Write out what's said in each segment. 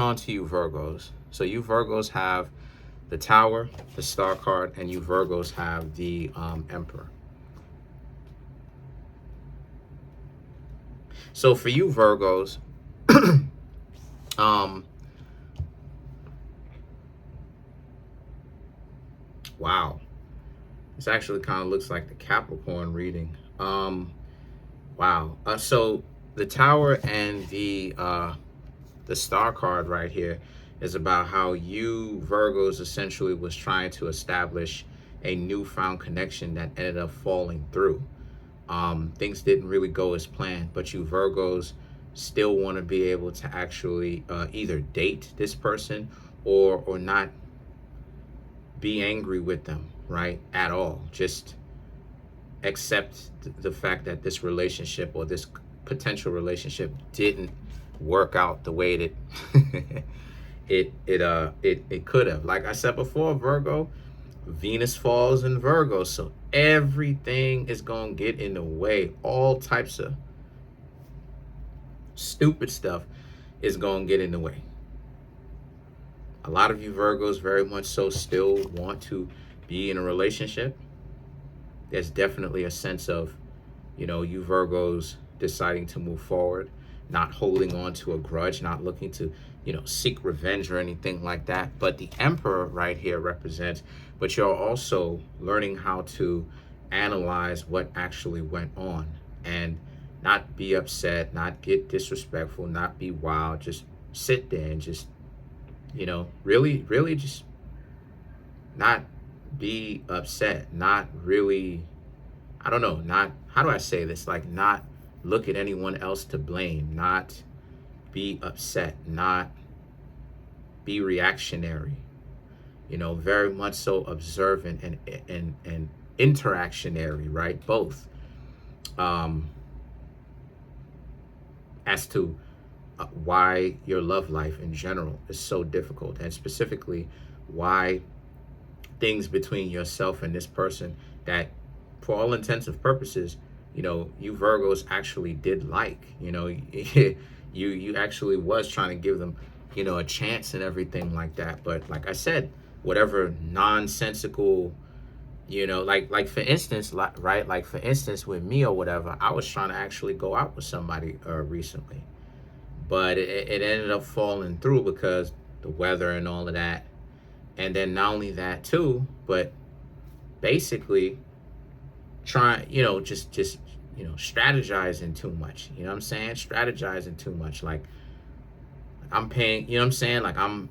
on to you Virgos. So you Virgos have the Tower, the Star card, and you Virgos have the Emperor. So for you Virgos, wow, this actually kind of looks like the Capricorn reading. Wow. So the Tower and the Star card right here is about how you Virgos essentially was trying to establish a newfound connection that ended up falling through. Things didn't really go as planned, but you Virgos still want to be able to actually either date this person or not be angry with them, right, at all. Just accept the fact that this relationship or this potential relationship didn't work out the way that it could have. Like I said before, Virgo, Venus falls in Virgo, so everything is gonna get in the way. All types of stupid stuff is gonna get in the way. A lot of you Virgos very much so still want to be in a relationship. There's definitely a sense of, you Virgos deciding to move forward, not holding on to a grudge, not looking to, seek revenge or anything like that. But the Emperor right here represents, but you're also learning how to analyze what actually went on and not be upset, not get disrespectful, not be wild, just sit there and just, really just not be upset, not really, I don't know, not, how do I say this? Like, not look at anyone else to blame, not be upset, not be reactionary, very much so observant and interactionary, right? Both. As to why your love life in general is so difficult, and specifically why things between yourself and this person that for all intents and purposes, you Virgos actually did like, you actually was trying to give them, a chance and everything like that. But like I said, whatever nonsensical, like for instance, right? Like for instance, with me or whatever, I was trying to actually go out with somebody recently, but it ended up falling through because the weather and all of that. And then not only that too, but basically trying, just strategizing too much. You know what I'm saying? Strategizing too much. Like I'm paying, you know what I'm saying? Like I'm,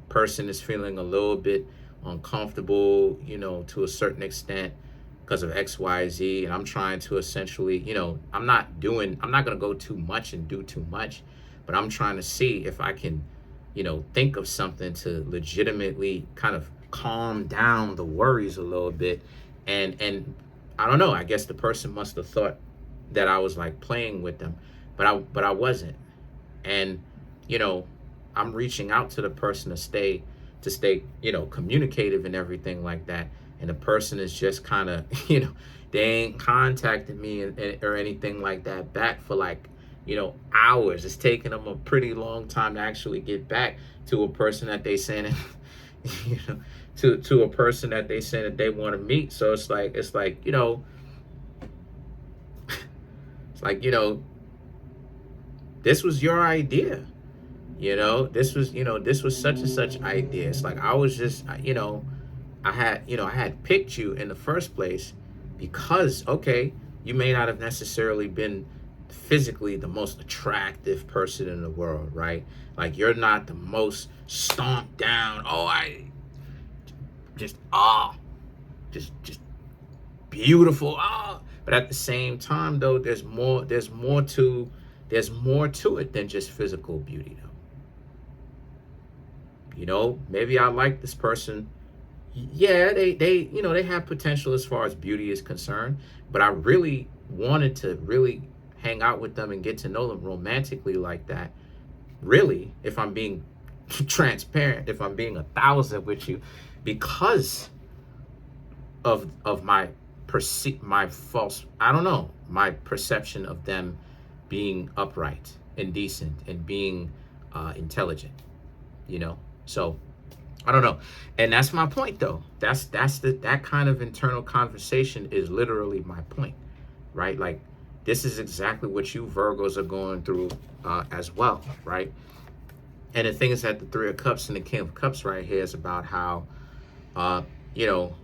person is feeling a little bit uncomfortable, to a certain extent because of X, Y, Z. And I'm trying to essentially, I'm not going to go too much and do too much, but I'm trying to see if I can, think of something to legitimately kind of calm down the worries a little bit. And I don't know, I guess the person must have thought that I was like playing with them, but I wasn't. And, I'm reaching out to the person to stay, communicative and everything like that. And the person is just kind of, they ain't contacted me or anything like that back for like, hours. It's taking them a pretty long time to actually get back to a person that they saying, to a person that they say that they want to meet. So it's like, it's like, this was your idea. This was such and such idea. It's like I was just, I had picked you in the first place because, okay, you may not have necessarily been physically the most attractive person in the world, right? Like you're not the most stomped down, just beautiful, but at the same time though, there's more to it than just physical beauty though. Maybe I like this person. Yeah, they have potential as far as beauty is concerned, but I really wanted to really hang out with them and get to know them romantically like that. Really, if I'm being transparent, if I'm being 1,000 with you, because of my false, I don't know, my perception of them being upright and decent and being intelligent, you know? So I don't know. And that's my point though. That kind of internal conversation is literally my point, right? Like this is exactly what you Virgos are going through as well, right? And the thing is that the Three of Cups and the King of Cups right here is about how, you know,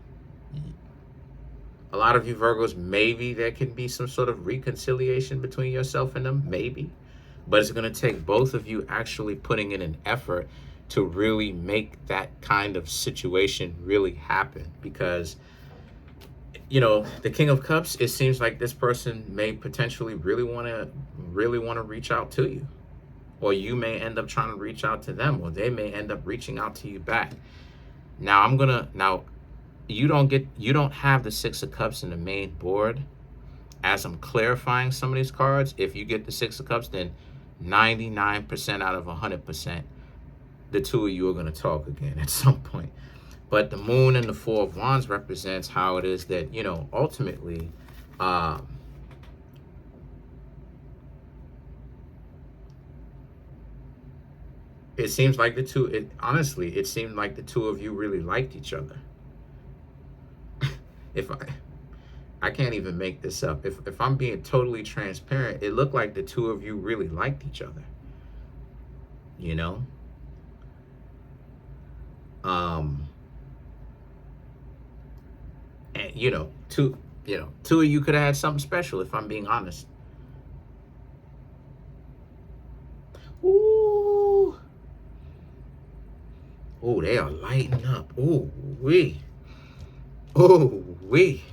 a lot of you Virgos, maybe there can be some sort of reconciliation between yourself and them, maybe. But it's going to take both of you actually putting in an effort to really make that kind of situation really happen. Because, you know, the King of Cups, it seems like this person may potentially really want to reach out to you. Or you may end up trying to reach out to them, or they may end up reaching out to you back. Now you don't have the Six of Cups in the main board. As I'm clarifying some of these cards, if you get the Six of Cups, then 99% out of 100%, the two of you are going to talk again at some point. But the Moon and the Four of Wands represents how it is that, you know, ultimately, it seems like honestly, it seemed like the two of you really liked each other. If I can't even make this up. If I'm being totally transparent, it looked like the two of you really liked each other. You know? And two of you could have had something special, if I'm being honest. Ooh. Oh, they are lighting up. Ooh, wee. Oh, wee.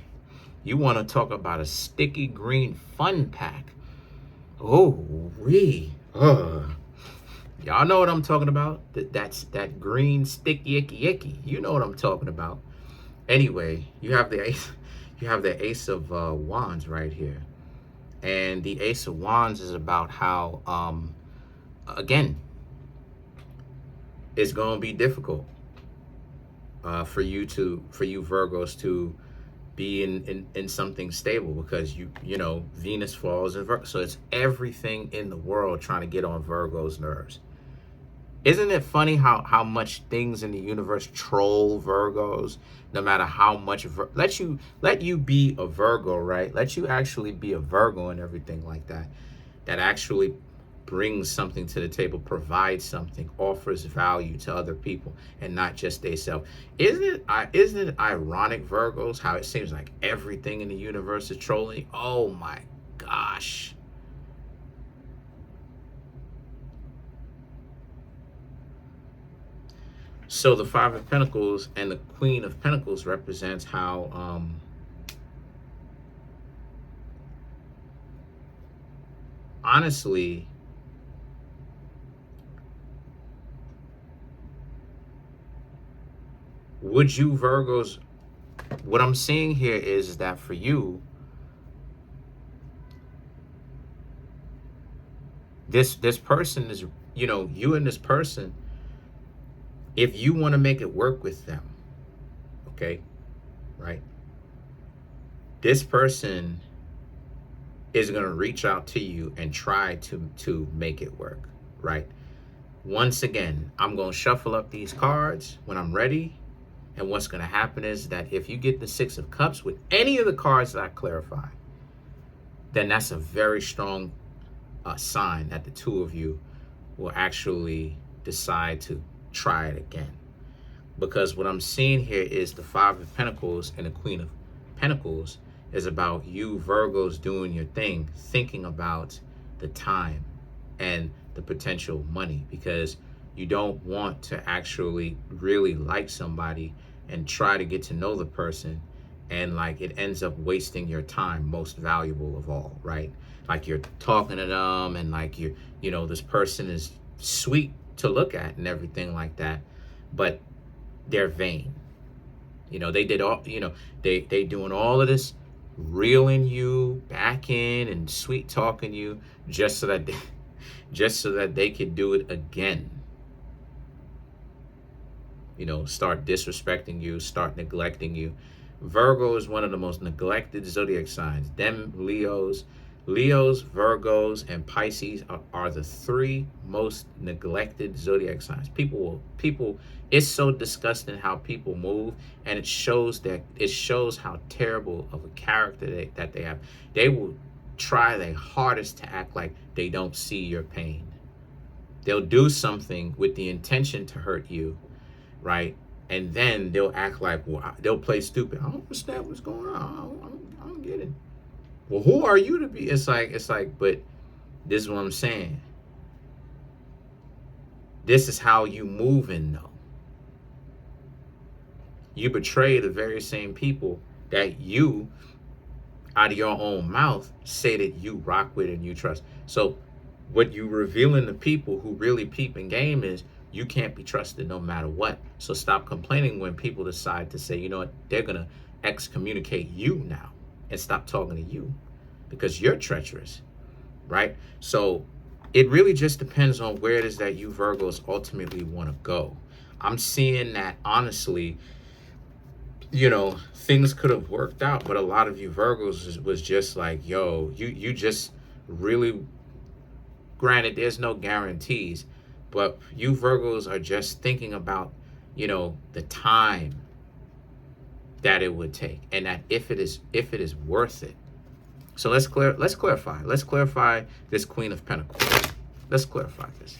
You want to talk about a sticky green fun pack. Oh, wee. Y'all know what I'm talking about. That's that green sticky icky icky. You know what I'm talking about. Anyway, you have the Ace of Wands right here. And the Ace of Wands is about how, again, it's going to be difficult for you Virgos to be in something stable, because you know Venus falls in Virgo, so it's everything in the world trying to get on Virgo's nerves. Isn't it funny how much things in the universe troll Virgos? No matter how much let you be a Virgo, right? Let you actually be a Virgo and everything like that. That actually brings something to the table, provides something, offers value to other people, and not just themselves. Isn't it ironic, Virgos, how it seems like everything in the universe is trolling? Oh my gosh. So the Five of Pentacles and the Queen of Pentacles represents how honestly, would you Virgos, what I'm seeing here is that for you, this person is, you know, you and this person, if you want to make it work with them, okay, right? This person is going to reach out to you and try to make it work, right? Once again, I'm going to shuffle up these cards when I'm ready. And what's going to happen is that if you get the Six of Cups with any of the cards that I clarify, then that's a very strong sign that the two of you will actually decide to try it again. Because what I'm seeing here is the Five of Pentacles and the Queen of Pentacles is about you Virgos doing your thing, thinking about the time and the potential money, because you don't want to actually really like somebody and try to get to know the person, and like it ends up wasting your time, most valuable of all, right? Like you're talking to them and like you know, this person is sweet to look at and everything like that, but they're vain. You know, they did all, you know, they doing all of this reeling you back in and sweet talking you just so that they could do it again. You know, start disrespecting you, start neglecting you. Virgo is one of the most neglected zodiac signs. Them Leos, Leos, Virgos, and Pisces are the three most neglected zodiac signs. People, it's so disgusting how people move, and it shows how terrible of a character that they have. They will try their hardest to act like they don't see your pain. They'll do something with the intention to hurt you, right? And then they'll act like, well, they'll play stupid. I don't understand what's going on. I don't get it. Well, who are you to be? It's like, but this is what I'm saying. This is how you move in, though. You betray the very same people that you, out of your own mouth, say that you rock with and you trust. So what you revealing to people who really peep in game is you can't be trusted no matter what. So stop complaining when people decide to say, you know what, they're going to excommunicate you now and stop talking to you because you're treacherous, right? So it really just depends on where it is that you Virgos ultimately want to go. I'm seeing that, honestly, you know, things could have worked out, but a lot of you Virgos was just like, yo, you just really, granted, there's no guarantees, but you Virgos are just thinking about, you know, the time that it would take, and that if it is worth it. So let's clarify. Let's clarify this Queen of Pentacles. Let's clarify this.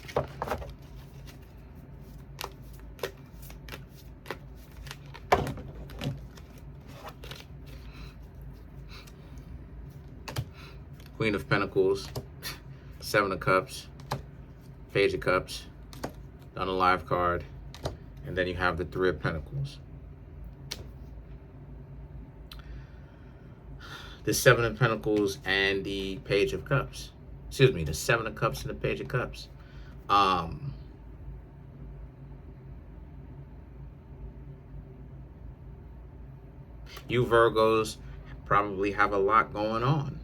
Queen of Pentacles, Seven of Cups, Page of Cups, the Unalive card, and then you have the Three of Pentacles. The Seven of Pentacles and the Page of Cups. Excuse me, the Seven of Cups and the Page of Cups. You Virgos probably have a lot going on.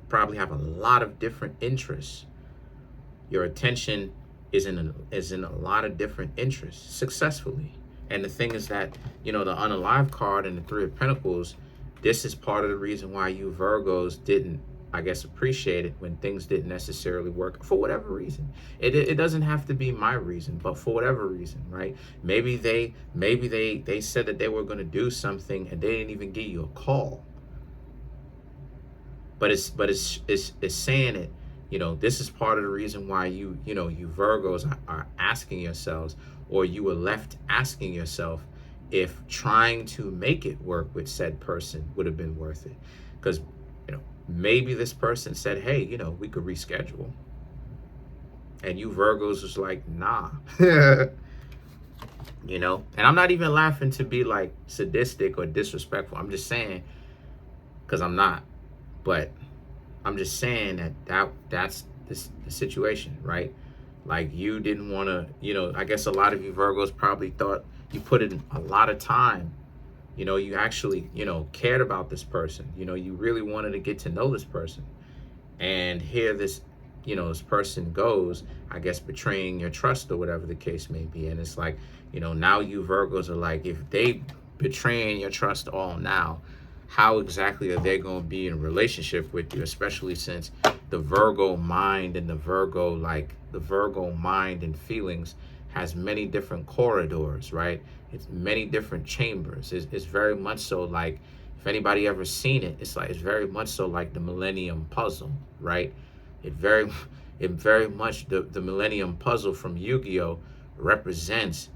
Probably have a lot of different interests. Your attention is in a lot of different interests successfully. And the thing is that, you know, the Unalive card and the Three of Pentacles, this is part of the reason why you Virgos didn't, I guess, appreciate it when things didn't necessarily work for whatever reason. It doesn't have to be my reason, but for whatever reason, right? Maybe they said that they were going to do something and they didn't even give you a call. But it's saying it, you know, this is part of the reason why you Virgos are asking yourselves, or you were left asking yourself, if trying to make it work with said person would have been worth it. Because, you know, maybe this person said, hey, you know, we could reschedule. And you Virgos was like, nah. You know, and I'm not even laughing to be like sadistic or disrespectful. I'm just saying, because I'm not. But I'm just saying that's the situation, right? Like, you didn't want to, you know, I guess a lot of you Virgos probably thought you put in a lot of time. You know, you actually, you know, cared about this person. You know, you really wanted to get to know this person. And here this, you know, this person goes, I guess, betraying your trust or whatever the case may be. And it's like, you know, now you Virgos are like, if they betraying your trust all now, how exactly are they going to be in a relationship with you, especially since the Virgo mind and the Virgo mind and feelings has many different corridors, right? It's many different chambers. It's very much so like, if anybody ever seen it, it's very much so like the Millennium Puzzle, right? It very much, the Millennium Puzzle from Yu-Gi-Oh! Represents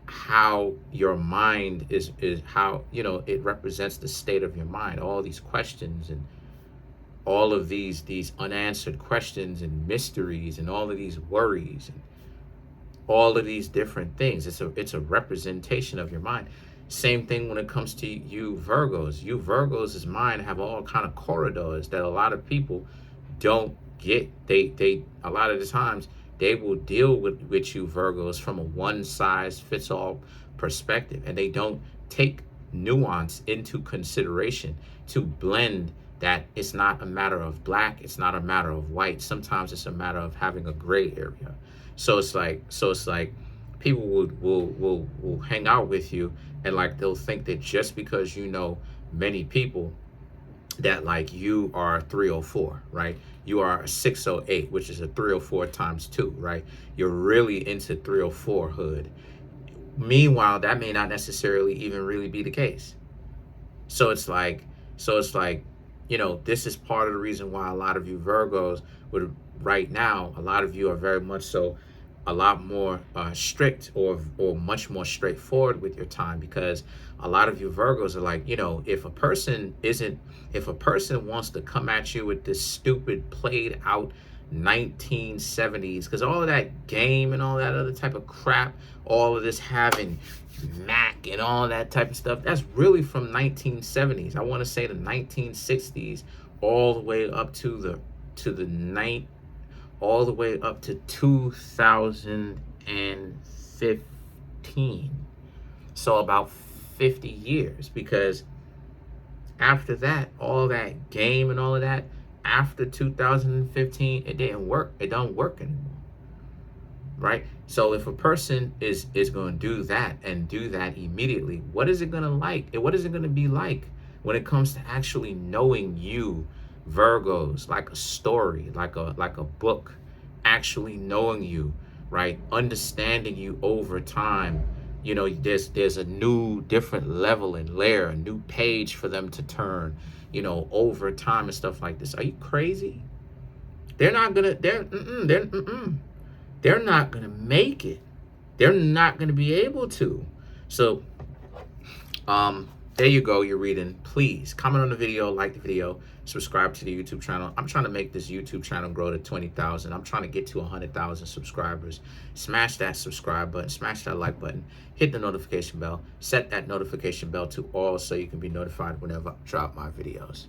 how your mind is how, you know, it represents the state of your mind. All these questions and all of these unanswered questions and mysteries and all of these worries and all of these different things. It's a representation of your mind. Same thing when it comes to you Virgos. You Virgos' mind have all kind of corridors that a lot of people don't get. They a lot of the times they will deal with you Virgos from a one-size-fits-all perspective, and they don't take nuance into consideration to blend that it's not a matter of black, it's not a matter of white. Sometimes it's a matter of having a gray area. So it's like people will hang out with you, and like they'll think that just because you know many people that like you are 304, right? You are a 608, which is a 304 times 2, right? You're really into 304 hood. Meanwhile, that may not necessarily even really be the case. So it's like, this is part of the reason why a lot of you Virgos would right now, a lot of you are very much so a lot more strict or much more straightforward with your time, because a lot of you Virgos are like, if a person wants to come at you with this stupid played out 1970s, because all of that game and all that other type of crap, all of this having Mac and all that type of stuff, that's really from 1970s. I want to say the 1960s, all the way up to the night, all the way up to 2015. So about 50 years, because after that, all that game and all of that, after 2015, it didn't work. It don't work anymore. Right? So if a person is going to do that and do that immediately, what is it going to like? What is it going to be like when it comes to actually knowing you, Virgos, like a story, like a book, actually knowing you, right? Understanding you over time. There's a new different level and layer, a new page for them to turn, over time and stuff like this. Are you crazy? They're not gonna. They're not going to make it. They're not going to be able to. So, there you go. You're reading. Please comment on the video, like the video, subscribe to the YouTube channel. I'm trying to make this YouTube channel grow to 20,000. I'm trying to get to 100,000 subscribers. Smash that subscribe button. Smash that like button. Hit the notification bell. Set that notification bell to all so you can be notified whenever I drop my videos.